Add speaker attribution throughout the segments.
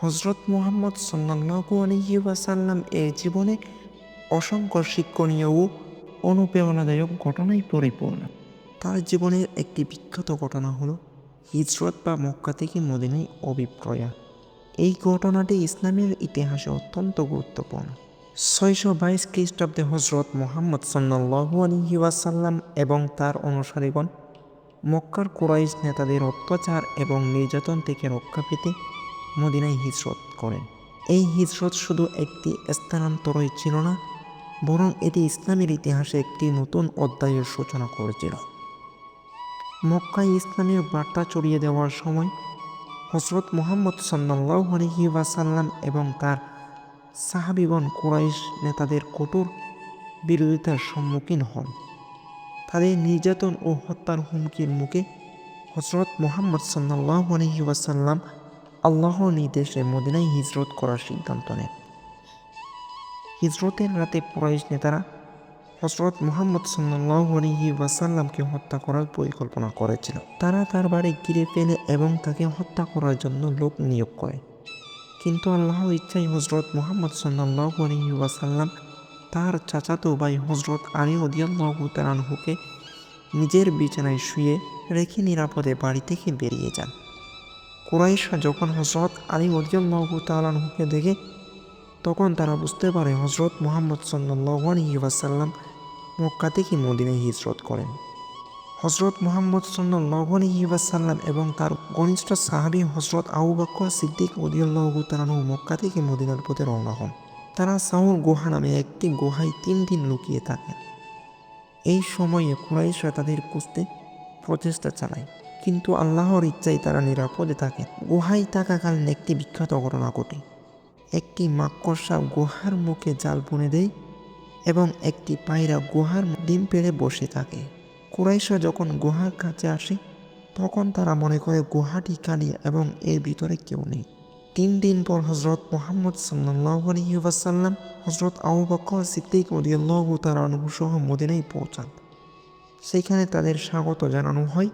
Speaker 1: হজরত মুহাম্মদ সাল্লাল্লাহু আলাইহি ওয়াসাল্লাম এর জীবনে অসংখ্য শিক্ষণীয় ও অনুপ্রেরণাদায়ক ঘটনায় পরিপূর্ণ। তার জীবনের একটি বিখ্যাত ঘটনা হলো হিজরত বা মক্কা থেকে মদিনায় অভিপ্রয়াণ। এই ঘটনাটি ইসলামের ইতিহাসে অত্যন্ত গুরুত্বপূর্ণ। 622 খ্রিস্টাব্দে হজরত মুহাম্মদ সাল্লাল্লাহু আলাইহি ওয়াসাল্লাম এবং তার অনুসারীগণ মক্কার কুরাইশ নেতাদের অত্যাচার এবং নির্যাতন থেকে রক্ষা পেতে মদিনায় হিজরত করেন। এই হিজরত শুধু একটি স্থানান্তরই ছিল না, বরং এটি ইসলামের ইতিহাসে একটি নতুন অধ্যায়ের সূচনা করেছিল। মক্কায় ইসলামের বার্তা ছড়িয়ে দেওয়ার সময় হজরত মুহাম্মদ সাল্লাল্লাহু আলাইহি ওয়াসাল্লাম এবং তার সাহাবীগণ কুরাইশ নেতাদের কঠোর বিরোধিতার সম্মুখীন হন। তাদের নির্যাতন ও হত্যার হুমকির মুখে হজরত মুহাম্মদ সাল্লাল্লাহু আলাইহি ওয়াসাল্লাম আল্লাহর নির্দেশে মদিনায় হিজরত করার সিদ্ধান্ত নেন। হিজরতের রাতে কুরাইশ নেতারা হজরত মুহাম্মদ সাল্লাল্লাহু আলাইহি ওয়াসাল্লামকে হত্যা করার পরিকল্পনা করেছিল। তারা তার বাড়ি ঘিরে ফেলে এবং তাকে হত্যা করার জন্য লোক নিয়োগ করে। কিন্তু আল্লাহর ইচ্ছায় হজরত মুহাম্মদ সাল্লাল্লাহু আলাইহি ওয়াসাল্লাম তার চাচাতো ভাই হজরত আলী রাদিয়াল্লাহু তাআলা আনহুকে নিজের বিছানায় শুয়ে রেখে নিরাপদে বাড়ি থেকে বেরিয়ে যান। কুরাইশরা যখন হজরত আলী রাদিয়াল্লাহু তাআলা আনহুকে দেখে, তখন তারা বুঝতে পারে হজরত মুহাম্মদ সাল্লাল্লাহু আলাইহি ওয়াসাল্লাম মক্কা থেকে মদিনায় হিজরত করেন। হজরত মুহাম্মদ সাল্লাল্লাহু আলাইহি ওয়াসাল্লাম এবং তার ঘনিষ্ঠ সাহাবী হজরত আবু বকর সিদ্দিক রাদিয়াল্লাহু তাআলা আনহু মক্কা থেকে মদিনার পথে রওনা হন। তারা সাউর গুহা নামে একটি গুহায় 3 দিন লুকিয়ে থাকেন। এই সময়ে কুরাইশরা তাদের খুঁজতে প্রচেষ্টা চালায়, কিন্তু আল্লাহর ইচ্ছায় তারা নিরাপদে থাকে। গুহায় থাকাকালীন একটি বিখ্যাত ঘটনা ঘটে। একটি মাকড়সা গুহার মুখে জাল বুনে দেয় এবং একটি পায়রা গুহার ডিম পেড়ে বসে থাকে। কুরাইশরা যখন গুহার কাছে আসে, তখন তারা মনে করে গুহাটি খালি এবং এর ভিতরে কেউ নেই। 3 দিন পর হজরত মুহাম্মদ সাল্লাল্লাহু আলাইহি ওয়াসাল্লাম হজরত আবু বকর সিদ্দিক রাদিয়াল্লাহু তাআলা আনহু সহ মদিনায় পৌঁছান। সেখানে তাদের স্বাগত জানানো হয়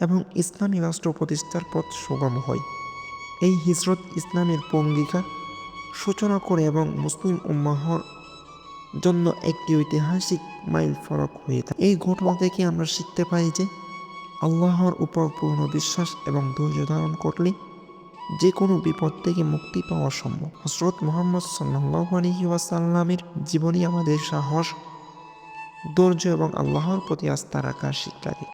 Speaker 1: এবং ইসলামী রাষ্ট্র প্রতিষ্ঠার পথ সুগম হয়। এই হিজরত ইসলামের অঙ্গীকার সূচনা করে এবং মুসলিম উম্মাহর জন্য একটি ঐতিহাসিক মাইল ফলক হয়ে থাকে। এই ঘটনা থেকে আমরা শিখতে পারি যে আল্লাহর উপর পূর্ণ বিশ্বাস এবং ধৈর্য ধারণ করলে যে কোনো বিপদ থেকে মুক্তি পাওয়া সম্ভব। হজরত মুহাম্মদ সাল্লাল্লাহু আলাইহি ওয়াসাল্লামের জীবনী আমাদের সাহস, ধৈর্য এবং আল্লাহর প্রতি আস্থা রাখার শিক্ষা দেয়।